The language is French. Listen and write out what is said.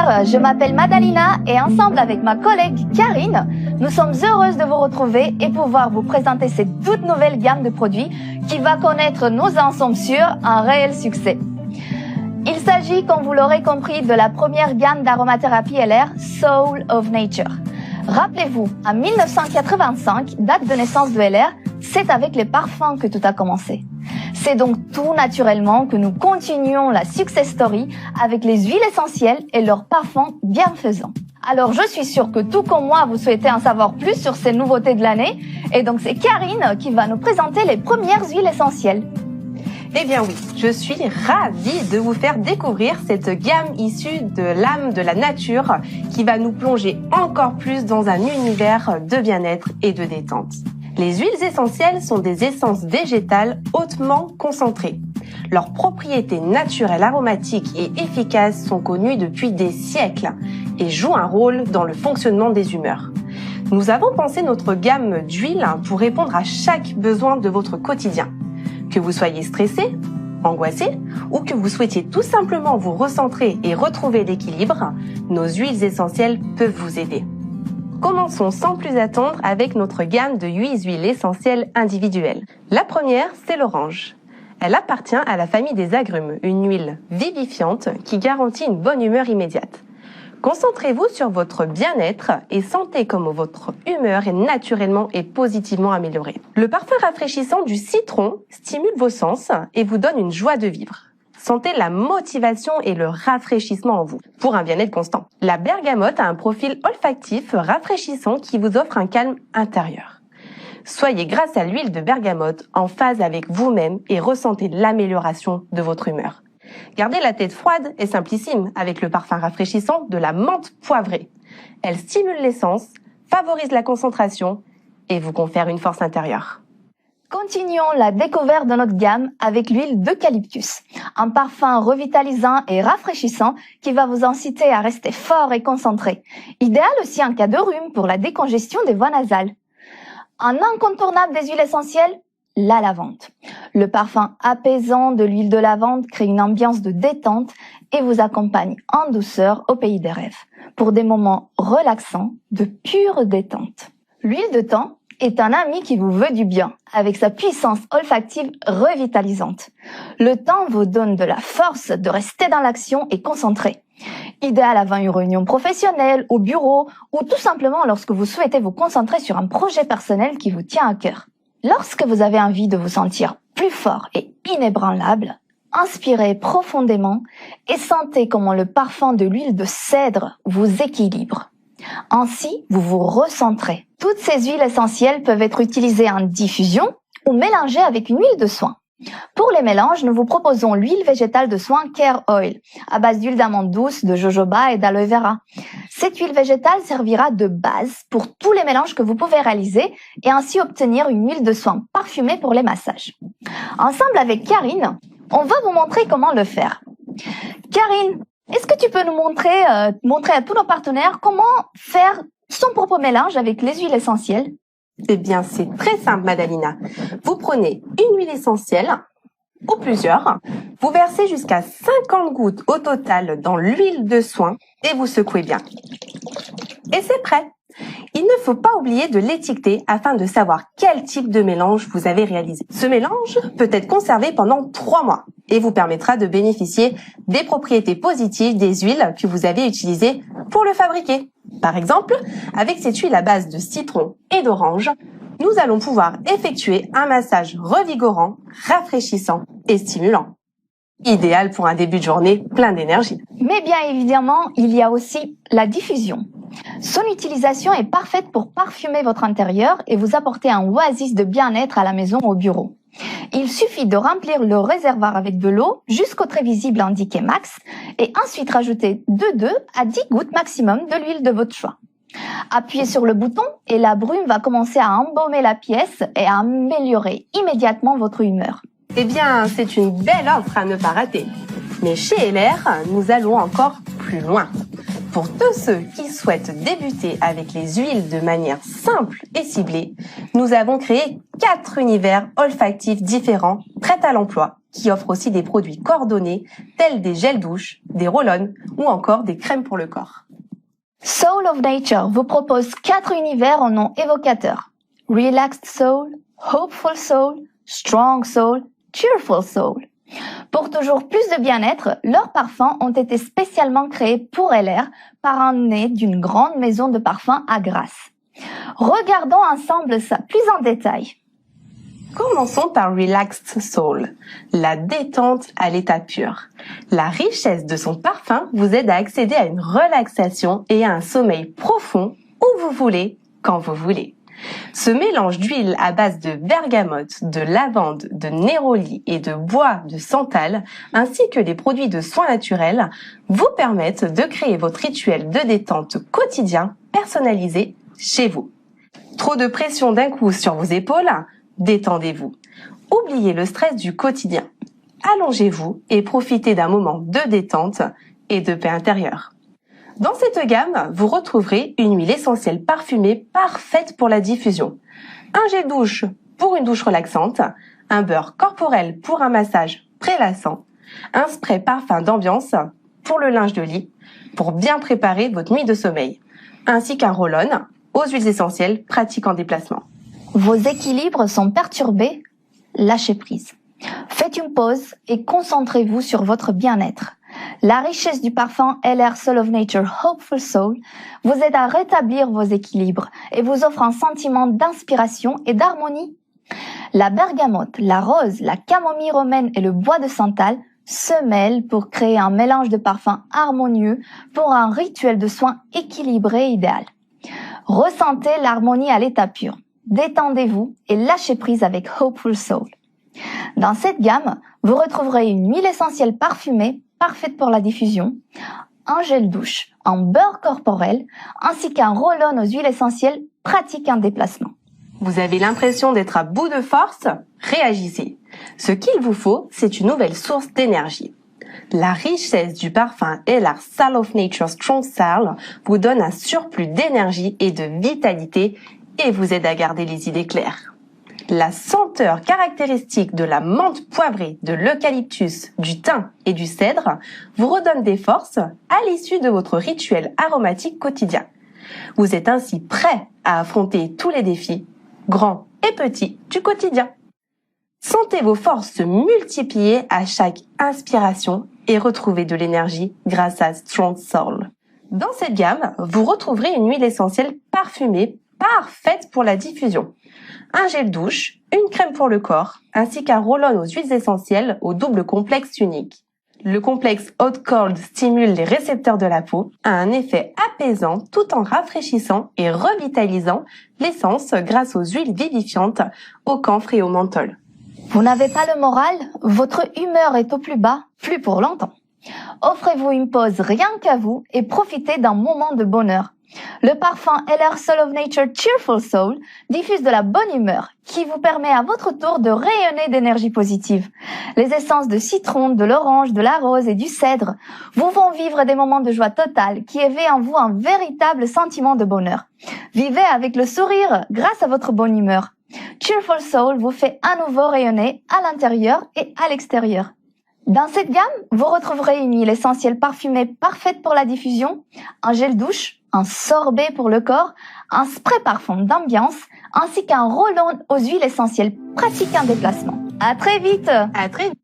LR, je m'appelle Madalina et ensemble avec ma collègue Karine, nous sommes heureuses de vous retrouver et pouvoir vous présenter cette toute nouvelle gamme de produits qui va connaître, nous en sommes sûrs, un réel succès. Il s'agit, comme vous l'aurez compris, de la première gamme d'aromathérapie LR, Soul of Nature. Rappelez-vous, en 1985, date de naissance de LR, c'est avec les parfums que tout a commencé. C'est donc tout naturellement que nous continuons la success story avec les huiles essentielles et leurs parfums bienfaisants. Alors je suis sûre que tout comme moi, vous souhaitez en savoir plus sur ces nouveautés de l'année. Et donc c'est Karine qui va nous présenter les premières huiles essentielles. Eh bien oui, je suis ravie de vous faire découvrir cette gamme issue de l'âme de la nature qui va nous plonger encore plus dans un univers de bien-être et de détente. Les huiles essentielles sont des essences végétales hautement concentrées. Leurs propriétés naturelles, aromatiques et efficaces sont connues depuis des siècles et jouent un rôle dans le fonctionnement des humeurs. Nous avons pensé notre gamme d'huiles pour répondre à chaque besoin de votre quotidien. Que vous soyez stressé, angoissé ou que vous souhaitiez tout simplement vous recentrer et retrouver l'équilibre, nos huiles essentielles peuvent vous aider. Commençons sans plus attendre avec notre gamme de 8 huiles essentielles individuelles. La première, c'est l'orange. Elle appartient à la famille des agrumes, une huile vivifiante qui garantit une bonne humeur immédiate. Concentrez-vous sur votre bien-être et sentez comme votre humeur est naturellement et positivement améliorée. Le parfum rafraîchissant du citron stimule vos sens et vous donne une joie de vivre. Sentez la motivation et le rafraîchissement en vous pour un bien-être constant. La bergamote a un profil olfactif rafraîchissant qui vous offre un calme intérieur. Soyez grâce à l'huile de bergamote en phase avec vous-même et ressentez l'amélioration de votre humeur. Gardez la tête froide et simplissime avec le parfum rafraîchissant de la menthe poivrée. Elle stimule les sens, favorise la concentration et vous confère une force intérieure. Continuons la découverte de notre gamme avec l'huile d'eucalyptus, un parfum revitalisant et rafraîchissant qui va vous inciter à rester fort et concentré. Idéal aussi en cas de rhume pour la décongestion des voies nasales. Un incontournable des huiles essentielles, la lavande. Le parfum apaisant de l'huile de lavande crée une ambiance de détente et vous accompagne en douceur au pays des rêves pour des moments relaxants de pure détente. L'huile de thym est un ami qui vous veut du bien, avec sa puissance olfactive revitalisante. Le thym vous donne de la force de rester dans l'action et concentré. Idéal avant une réunion professionnelle, au bureau, ou tout simplement lorsque vous souhaitez vous concentrer sur un projet personnel qui vous tient à cœur. Lorsque vous avez envie de vous sentir plus fort et inébranlable, inspirez profondément et sentez comment le parfum de l'huile de cèdre vous équilibre. Ainsi, vous vous recentrez. Toutes ces huiles essentielles peuvent être utilisées en diffusion ou mélangées avec une huile de soin. Pour les mélanges, nous vous proposons l'huile végétale de soin Care Oil, à base d'huile d'amande douce, de jojoba et d'aloe vera. Cette huile végétale servira de base pour tous les mélanges que vous pouvez réaliser et ainsi obtenir une huile de soin parfumée pour les massages. Ensemble avec Karine, on va vous montrer comment le faire. Karine, est-ce que tu peux nous montrer à tous nos partenaires comment faire son propre mélange avec les huiles essentielles? Eh bien, c'est très simple, Madalina. Vous prenez une huile essentielle, ou plusieurs, vous versez jusqu'à 50 gouttes au total dans l'huile de soin et vous secouez bien. Et c'est prêt. Il ne faut pas oublier de l'étiqueter afin de savoir quel type de mélange vous avez réalisé. Ce mélange peut être conservé pendant 3 mois et vous permettra de bénéficier des propriétés positives des huiles que vous avez utilisées pour le fabriquer. Par exemple, avec cette huile à base de citron et d'orange, nous allons pouvoir effectuer un massage revigorant, rafraîchissant et stimulant. Idéal pour un début de journée plein d'énergie. Mais bien évidemment, il y a aussi la diffusion. Son utilisation est parfaite pour parfumer votre intérieur et vous apporter un oasis de bien-être à la maison ou au bureau. Il suffit de remplir le réservoir avec de l'eau jusqu'au trait visible indiqué max et ensuite rajouter de 2 à 10 gouttes maximum de l'huile de votre choix. Appuyez sur le bouton et la brume va commencer à embaumer la pièce et à améliorer immédiatement votre humeur. Eh bien, c'est une belle offre à ne pas rater. Mais chez LR, nous allons encore plus loin. Pour tous ceux qui souhaitent débuter avec les huiles de manière simple et ciblée, nous avons créé 4 univers olfactifs différents, prêts à l'emploi, qui offre aussi des produits coordonnés tels des gels douche, des roll-on ou encore des crèmes pour le corps. Soul of Nature vous propose 4 univers en noms évocateurs. Relaxed Soul, Hopeful Soul, Strong Soul, Cheerful Soul. Pour toujours plus de bien-être, leurs parfums ont été spécialement créés pour LR par un nez d'une grande maison de parfums à Grasse. Regardons ensemble ça plus en détail. Commençons par Relaxed Soul, la détente à l'état pur. La richesse de son parfum vous aide à accéder à une relaxation et à un sommeil profond où vous voulez, quand vous voulez. Ce mélange d'huile à base de bergamote, de lavande, de néroli et de bois de santal, ainsi que des produits de soins naturels, vous permettent de créer votre rituel de détente quotidien personnalisé chez vous. Trop de pression d'un coup sur vos épaules? Détendez-vous. Oubliez le stress du quotidien. Allongez-vous et profitez d'un moment de détente et de paix intérieure. Dans cette gamme, vous retrouverez une huile essentielle parfumée parfaite pour la diffusion, un gel douche pour une douche relaxante, un beurre corporel pour un massage prélassant, un spray parfum d'ambiance pour le linge de lit, pour bien préparer votre nuit de sommeil, ainsi qu'un roll-on aux huiles essentielles pratiques en déplacement. Vos équilibres sont perturbés? Lâchez prise. Faites une pause et concentrez-vous sur votre bien-être. La richesse du parfum LR Soul of Nature Hopeful Soul vous aide à rétablir vos équilibres et vous offre un sentiment d'inspiration et d'harmonie. La bergamote, la rose, la camomille romaine et le bois de santal se mêlent pour créer un mélange de parfums harmonieux pour un rituel de soins équilibré idéal. Ressentez l'harmonie à l'état pur. Détendez-vous et lâchez prise avec Hopeful Soul. Dans cette gamme, vous retrouverez une huile essentielle parfumée parfaite pour la diffusion, un gel douche, un beurre corporel, ainsi qu'un roll-on aux huiles essentielles pratiques en déplacement. Vous avez l'impression d'être à bout de force? Réagissez. Ce qu'il vous faut, c'est une nouvelle source d'énergie. La richesse du parfum LR Soul of Nature Strong Soul vous donne un surplus d'énergie et de vitalité et vous aide à garder les idées claires. La senteur caractéristique de la menthe poivrée, de l'eucalyptus, du thym et du cèdre vous redonne des forces à l'issue de votre rituel aromatique quotidien. Vous êtes ainsi prêt à affronter tous les défis, grands et petits, du quotidien. Sentez vos forces se multiplier à chaque inspiration et retrouvez de l'énergie grâce à Strong Soul. Dans cette gamme, vous retrouverez une huile essentielle parfumée parfaite pour la diffusion, un gel douche, une crème pour le corps, ainsi qu'un roll-on aux huiles essentielles au double complexe unique. Le complexe Hot Cold stimule les récepteurs de la peau, a un effet apaisant tout en rafraîchissant et revitalisant l'essence grâce aux huiles vivifiantes au camphre et au menthol. Vous n'avez pas le moral? Votre humeur est au plus bas? Plus pour longtemps. Offrez-vous une pause rien qu'à vous et profitez d'un moment de bonheur. Le parfum LR Soul of Nature Cheerful Soul diffuse de la bonne humeur qui vous permet à votre tour de rayonner d'énergie positive. Les essences de citron, de l'orange, de la rose et du cèdre vous font vivre des moments de joie totale qui éveillent en vous un véritable sentiment de bonheur. Vivez avec le sourire grâce à votre bonne humeur. Cheerful Soul vous fait à nouveau rayonner à l'intérieur et à l'extérieur. Dans cette gamme, vous retrouverez une huile essentielle parfumée parfaite pour la diffusion, un gel douche, un sorbet pour le corps, un spray parfum d'ambiance, ainsi qu'un roll-on aux huiles essentielles pratiques en déplacement. À très vite! À très vite!